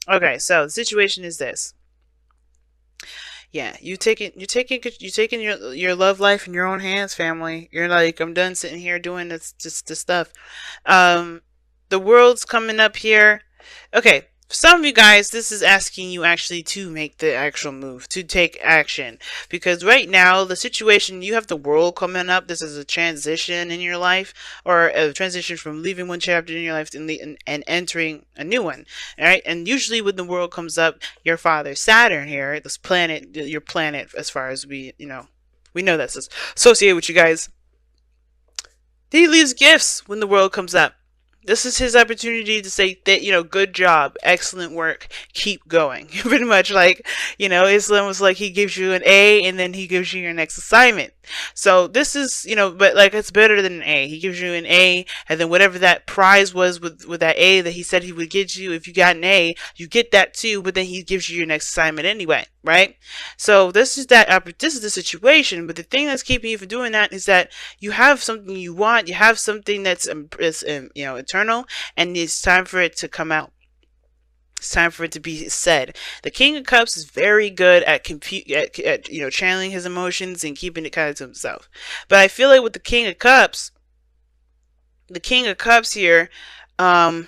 Okay, so the situation is this. Yeah, you taking your love life in your own hands, family. You're like, I'm done sitting here doing this stuff. Um, the world's coming up here. Okay, for some of you guys, this is asking you actually to make the actual move, to take action. Because right now, the situation, you have the world coming up. This is a transition in your life, or a transition from leaving one chapter in your life and entering a new one. All right, and usually when the world comes up, your father Saturn here, this planet, your planet, as far as we know that's associated with you guys. He leaves gifts when the world comes up. This is his opportunity to say that, good job, excellent work, keep going. Pretty much like, Islam was like he gives you an A and then he gives you your next assignment. So this is, but like it's better than an A. He gives you an A and then whatever that prize was with that A that he said he would get you, if you got an A, you get that too, but then he gives you your next assignment anyway, right? So this is the situation, but the thing that's keeping you from doing that is that you have something you want, you have something that's eternal, and it's time for it to come out. It's time for it to be said. The King of Cups is very good at channeling his emotions and keeping it kind of to himself. But I feel like with the King of Cups here, um,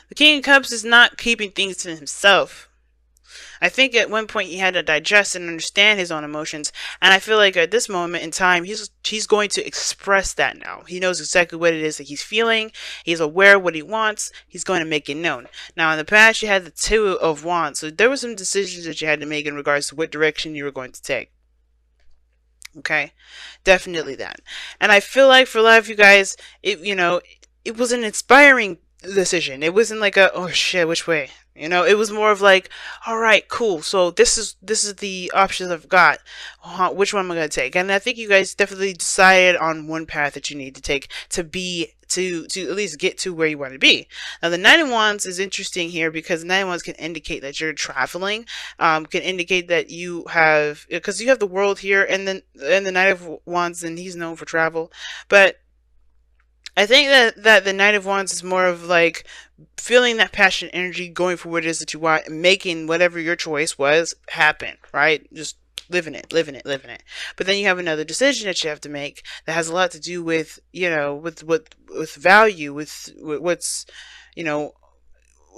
the King of Cups is not keeping things to himself. I think at one point he had to digest and understand his own emotions, and I feel like at this moment in time he's going to express that now. He knows exactly what it is that he's feeling. He's aware of what he wants. He's going to make it known. Now in the past you had the Two of Wands, so there were some decisions that you had to make in regards to what direction you were going to take. Okay, definitely that. And I feel like for a lot of you guys, it was an inspiring decision. It wasn't like a, oh shit, which way? It was more of like, all right, cool. So this is the options I've got. Which one am I gonna take? And I think you guys definitely decided on one path that you need to take to at least get to where you want to be. Now the Nine of Wands is interesting here because the Nine of Wands can indicate that you're traveling, can indicate that you have, because you have the world here, and the Knight of Wands, and he's known for travel, but I think that the Knight of Wands is more of like feeling that passion energy, going for what it is that you want, and making whatever your choice was happen, right? Just living it, living it, living it. But then you have another decision that you have to make that has a lot to do with, with value, with what's, you know,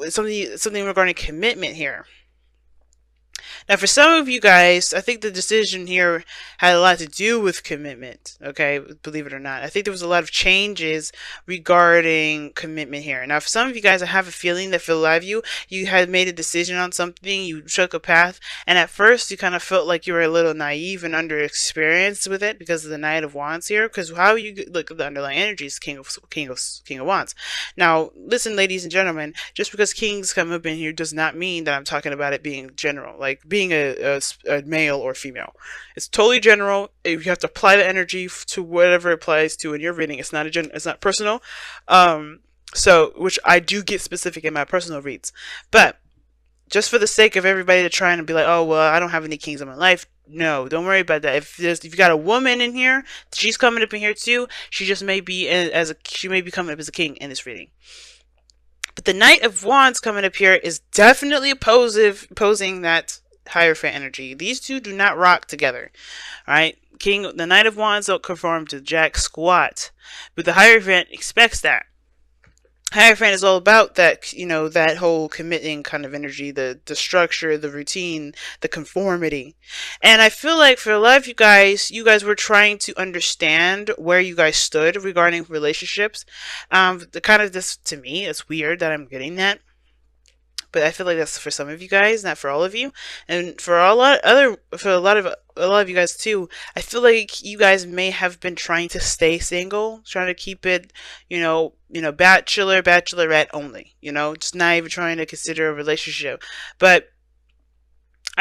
something regarding commitment here. Now, for some of you guys, I think the decision here had a lot to do with commitment, okay? Believe it or not. I think there was a lot of changes regarding commitment here. Now, for some of you guys, I have a feeling that for a lot of you, you had made a decision on something, you took a path, and at first you kind of felt like you were a little naive and underexperienced with it because of the Knight of Wands here, because how you look at the underlying energy is King of Wands. Now, listen, ladies and gentlemen, just because kings come up in here does not mean that I'm talking about it being general, like being a male or female. It's totally general. You have to apply the energy to whatever it applies to in your reading. It's not personal. So, which I do get specific in my personal reads. But just for the sake of everybody to try and be like, oh, well, I don't have any kings in my life. No, don't worry about that. If you got a woman in here, she's coming up in here too. She just may be she may be coming up as a king in this reading. But the Knight of Wands coming up here is definitely opposing that Hierophant energy. These two do not rock together. Alright? The Knight of Wands don't conform to jack squat. But the Hierophant expects that. Hierophant is all about that, that whole committing kind of energy, the structure, the routine, the conformity. And I feel like for a lot of you guys were trying to understand where you guys stood regarding relationships. The kind of this, to me, it's weird that I'm getting that. But I feel like that's for some of you guys, not for all of you, and for a lot of you guys too. I feel like you guys may have been trying to stay single, trying to keep it, bachelor, bachelorette only. Just not even trying to consider a relationship. But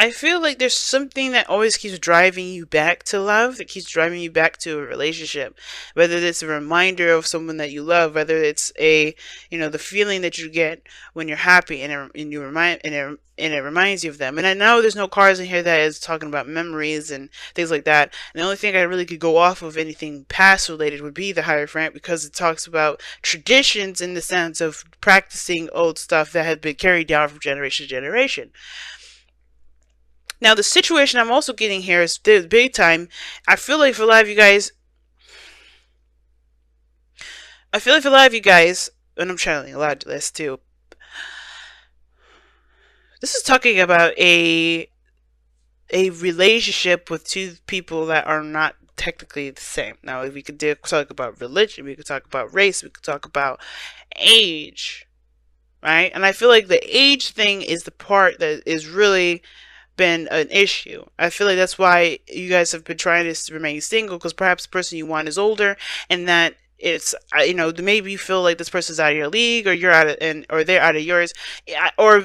I feel like there's something that always keeps driving you back to love, that keeps driving you back to a relationship. Whether it's a reminder of someone that you love, whether it's the feeling that you get when you're happy and it reminds you of them. And I know there's no cards in here that is talking about memories and things like that. And the only thing I really could go off of anything past related would be the Hierophant, because it talks about traditions in the sense of practicing old stuff that had been carried down from generation to generation. Now, the situation I'm also getting here is big time. I feel like for a lot of you guys, and I'm channeling a lot of this too. This is talking about a relationship with two people that are not technically the same. Now, we could talk about religion, we could talk about race, we could talk about age, right? And I feel like the age thing is the part that is really been an issue. I feel like that's why you guys have been trying to remain single, because perhaps the person you want is older, and that it's maybe you feel like this person's out of your league, or you're or they're out of yours, or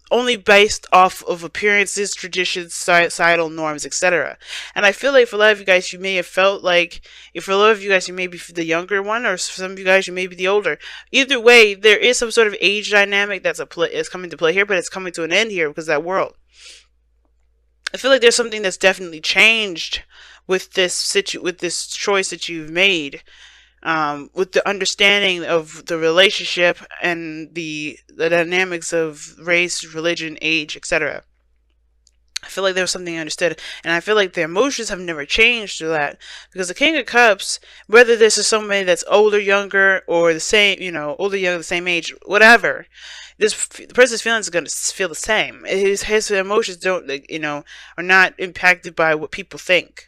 only based off of appearances, traditions, societal norms, etc. And I feel like for a lot of you guys, you may have felt like, if for a lot of you guys, you may be the younger one, or for some of you guys, you may be the older. Either way, there is some sort of age dynamic is coming to play here, but it's coming to an end here because of that world. I feel like there's something that's definitely changed with this choice that you've made, with the understanding of the relationship and the dynamics of race, religion, age, etc. I feel like there was something understood, and I feel like the emotions have never changed through that, because the King of Cups, whether this is somebody that's older, younger, or the same, older, younger, the same age, whatever, the person's feelings are going to feel the same. His emotions are not impacted by what people think.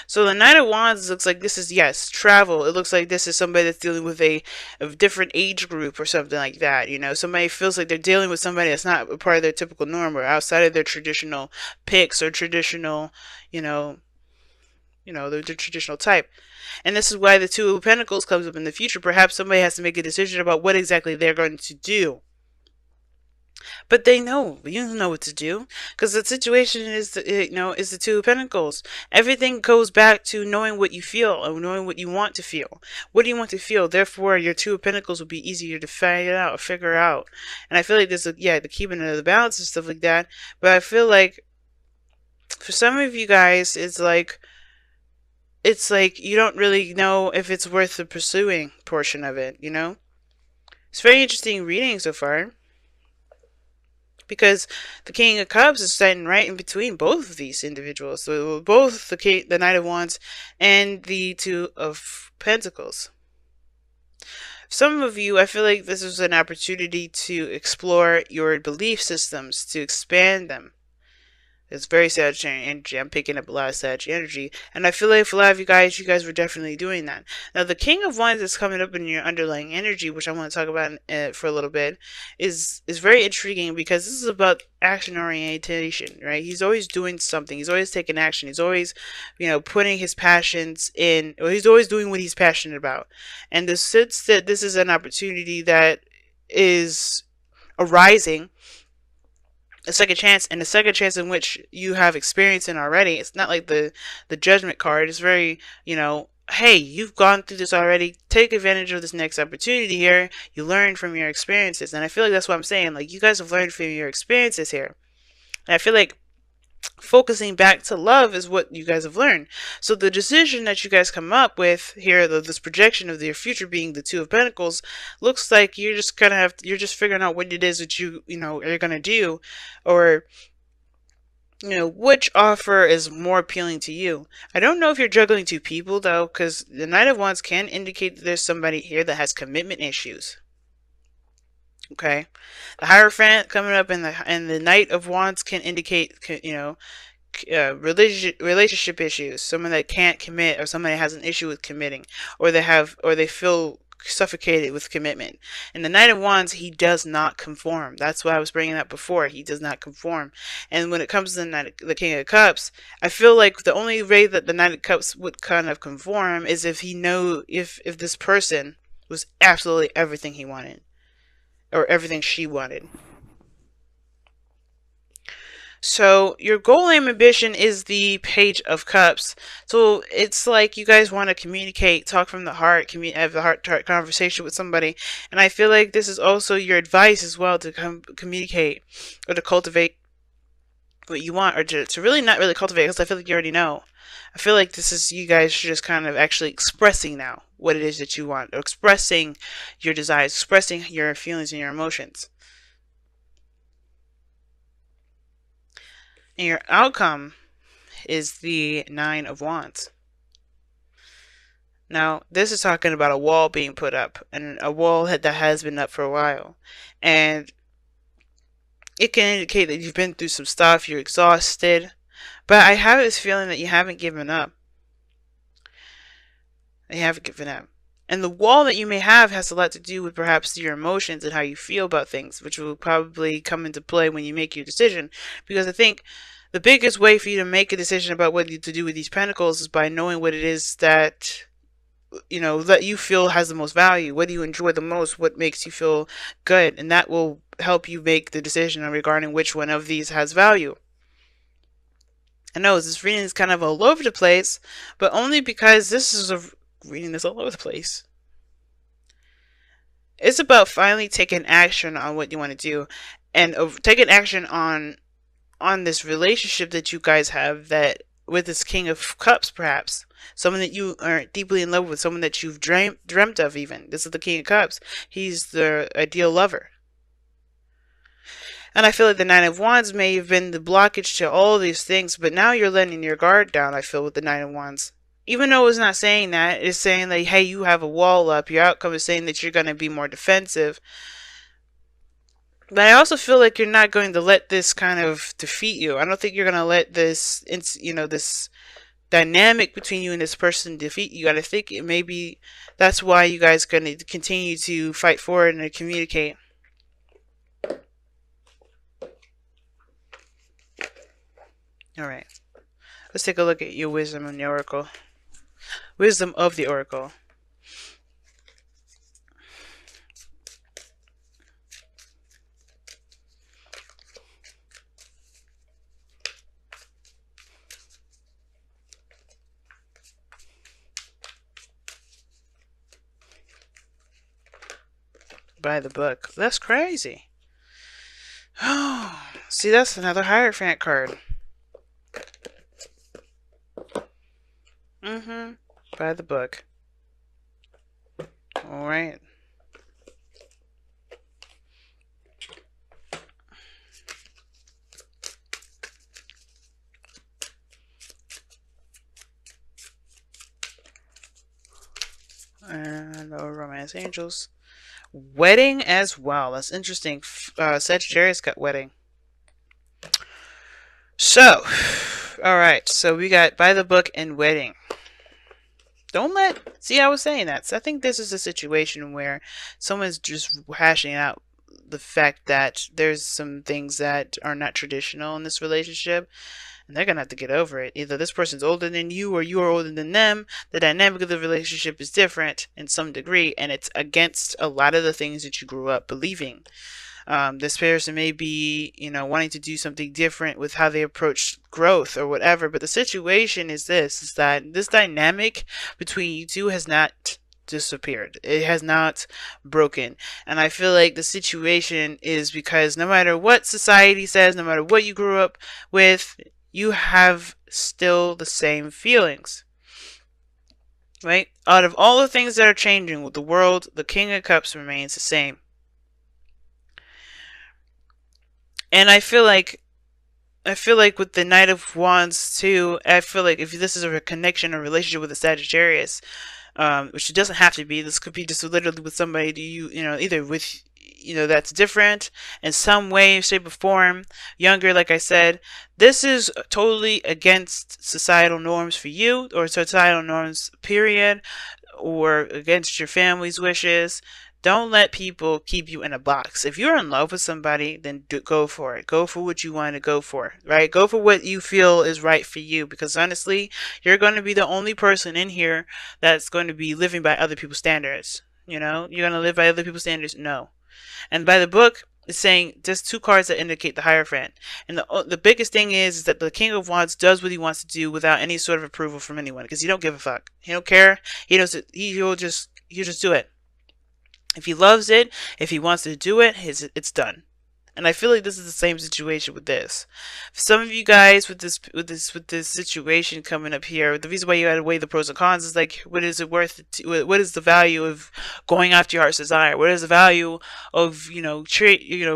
So the Knight of Wands looks like this is, yes, travel. It looks like this is somebody that's dealing with a different age group or something like that. Somebody feels like they're dealing with somebody that's not a part of their typical norm, or outside of their traditional picks or traditional, their traditional type. And this is why the Two of Pentacles comes up in the future. Perhaps somebody has to make a decision about what exactly they're going to do. But they know, you know what to do, because the situation is, is the Two of Pentacles. Everything goes back to knowing what you feel and knowing what you want to feel. What do you want to feel? Therefore, your Two of Pentacles will be easier to figure out. And I feel like there's the keeping of the balance and stuff like that. But I feel like for some of you guys, it's like you don't really know if it's worth the pursuing portion of it. It's very interesting reading so far, because the King of Cups is standing right in between both of these individuals. So both the Knight of Wands and the Two of Pentacles. Some of you, I feel like this is an opportunity to explore your belief systems, to expand them. It's very Sagittarian energy. I'm picking up a lot of Sagittarian energy. And I feel like for a lot of you guys were definitely doing that. Now, the King of Wands is coming up in your underlying energy, which I want to talk about for a little bit, is very intriguing, because this is about action orientation, right? He's always doing something. He's always taking action. He's always, putting his passions in, or he's always doing what he's passionate about. And the sense that this is an opportunity that is arising, a second chance, and a second chance in which you have experience in already. It's not like the Judgment card. It's very, hey, you've gone through this already. Take advantage of this next opportunity here. You learn from your experiences. And I feel like that's what I'm saying. Like, you guys have learned from your experiences here. And I feel like focusing back to love is what you guys have learned. So the decision that you guys come up with here, this projection of your future being the Two of Pentacles, looks like you're just figuring out what it is that you're gonna do, or which offer is more appealing to you. I don't know if you're juggling two people though, because the Knight of Wands can indicate that there's somebody here that has commitment issues. Okay, the Hierophant coming up and the Knight of Wands can indicate, relationship issues. Someone that can't commit, or someone that has an issue with committing, or they feel suffocated with commitment. And the Knight of Wands, he does not conform. That's why I was bringing up before. He does not conform. And when it comes to the King of Cups, I feel like the only way that the Knight of Cups would kind of conform is if if this person was absolutely everything he wanted, or everything she wanted. So your goal and ambition is the Page of Cups. So it's like you guys want to communicate, talk from the heart, have a heart-to-heart conversation with somebody. And I feel like this is also your advice as well to communicate or to cultivate what you want, or to really not really cultivate, because I feel like you already know. I feel like this is you guys just kind of actually expressing now what it is that you want, or expressing your desires, expressing your feelings and your emotions. And your outcome is the Nine of Wands. Now, this is talking about a wall being put up, and a wall that has been up for a while. And it can indicate that you've been through some stuff, you're exhausted, but I have this feeling that you haven't given up. You haven't given up. And the wall that you may have has a lot to do with perhaps your emotions and how you feel about things, which will probably come into play when you make your decision. Because I think the biggest way for you to make a decision about what to do with these pentacles is by knowing what it is that, you know, that you feel has the most value. What do you enjoy the most? What makes you feel good? And that will help you make the decision regarding which one of these has value. I know this reading is kind of all over the place, but only because this is a reading that's all over the place. It's about finally taking action on what you want to do, and taking action on this relationship that you guys have, that with this King of Cups, perhaps someone that you are deeply in love with, someone that you've dreamt of. Even this is the King of Cups. He's the ideal lover. And I feel like the Nine of Wands may have been the blockage to all these things, but now you're letting your guard down, I feel, with the Nine of Wands. Even though it's not saying that, it's saying like, hey, you have a wall up. Your outcome is saying that you're going to be more defensive. But I also feel like you're not going to let this kind of defeat you. I don't think you're going to let this, you know, this dynamic between you and this person defeat you. And I think it maybe that's why you guys are going to continue to fight forward and to communicate. Alright. Let's take a look at your wisdom in the oracle. Wisdom of the oracle. By the book. That's crazy. Oh, see, that's another Hierophant card. By the book. Alright. And no romance angels. Wedding as well. That's interesting. Sagittarius got wedding. So, alright. So we got by the book and wedding. Don't let... See, I was saying that. So I think this is a situation where someone's just hashing out the fact that there's some things that are not traditional in this relationship. And they're going to have to get over it. Either this person's older than you or you are older than them. The dynamic of the relationship is different in some degree. And it's against a lot of the things that you grew up believing. This person may be, you know, wanting to do something different with how they approach growth or whatever. But the situation is this, is that this dynamic between you two has not disappeared. It has not broken. And I feel like the situation is because no matter what society says, no matter what you grew up with, you have still the same feelings. Right? Out of all the things that are changing with the world, the King of Cups remains the same. And I feel like with the Knight of Wands too, I feel like if this is a connection or relationship with a Sagittarius, which it doesn't have to be, this could be just literally with somebody you know, either with, you know, that's different in some way, shape, or form, younger, like I said. This is totally against societal norms for you, or societal norms, period, or against your family's wishes. Don't let people keep you in a box. If you're in love with somebody, then go for it. Go for what you want to go for, right? Go for what you feel is right for you, because honestly, you're going to be the only person in here that's going to be living by other people's standards. You know, you're going to live by other people's standards? No. And by the book, It's saying there's two cards that indicate the Hierophant, and the biggest thing is that the King of Wands does what he wants to do without any sort of approval from anyone, because he don't give a fuck. He don't care. He doesn't. He'll just do it. If he loves it, if he wants to do it, it's done. And I feel like this is the same situation with this. For some of you guys with this situation coming up here, the reason why you gotta weigh the pros and cons is like, what is it worth? What is the value of going after your heart's desire? What is the value of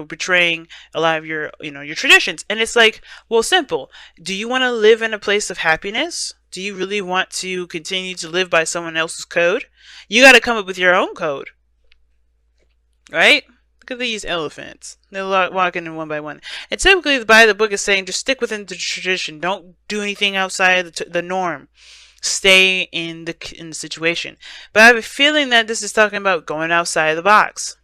betraying a lot of your your traditions? And it's like, well, simple. Do you want to live in a place of happiness? Do you really want to continue to live by someone else's code? You got to come up with your own code, right? Look at these elephants. They're walking in one by one. And typically, the book is saying just stick within the tradition. Don't do anything outside the norm. Stay in the situation. But I have a feeling that this is talking about going outside the box.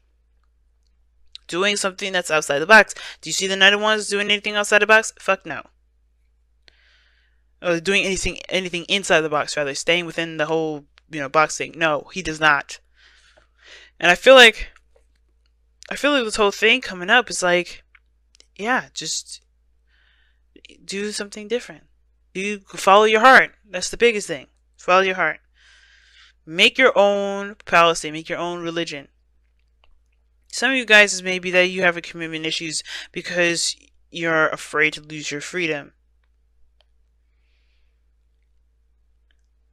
Doing something that's outside the box. Do you see the Knight of Wands doing anything outside the box? Fuck no. Or doing anything inside the box, rather. Staying within the whole, box thing. No, he does not. And I feel like this whole thing coming up is like, yeah, just do something different. You follow your heart. That's the biggest thing. Follow your heart. Make your own policy. Make your own religion. Some of you guys is maybe that you have a commitment issues because you're afraid to lose your freedom.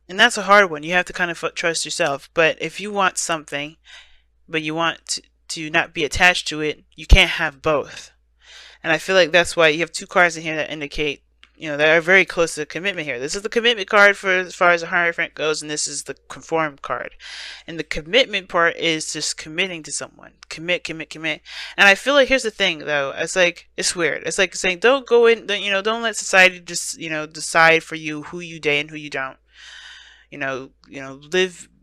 And that's a hard one. You have to kind of trust yourself. But if you want something, but you want to not be attached to it, you can't have both. And I feel like that's why you have two cards in here that indicate, that are very close to the commitment here. This is the commitment card for as far as the Hierophant goes, and this is the conform card. And the commitment part is just committing to someone. Commit. And I feel like here's the thing though. It's like, it's weird. It's like saying don't go in, don't let society just, decide for you who you date and who you don't.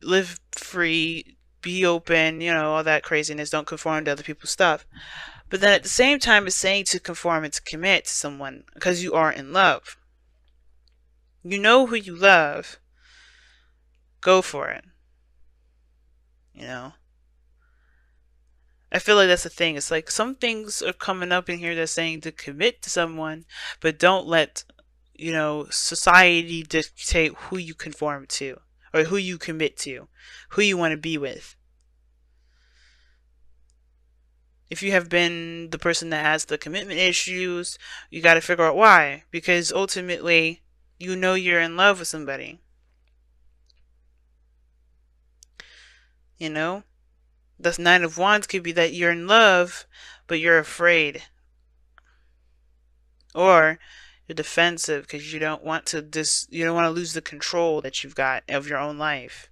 Live free, be open, all that craziness. Don't conform to other people's stuff. But then at the same time, it's saying to conform and to commit to someone because you are in love. You know who you love. Go for it. I feel like that's the thing. It's like some things are coming up in here that's saying to commit to someone, but don't let, society dictate who you conform to or who you commit to, who you want to be with. If you have been the person that has the commitment issues, you got to figure out why. Because ultimately, you're in love with somebody. The Nine of Wands could be that you're in love, but you're afraid. Or you're defensive because you don't want to lose the control that you've got of your own life.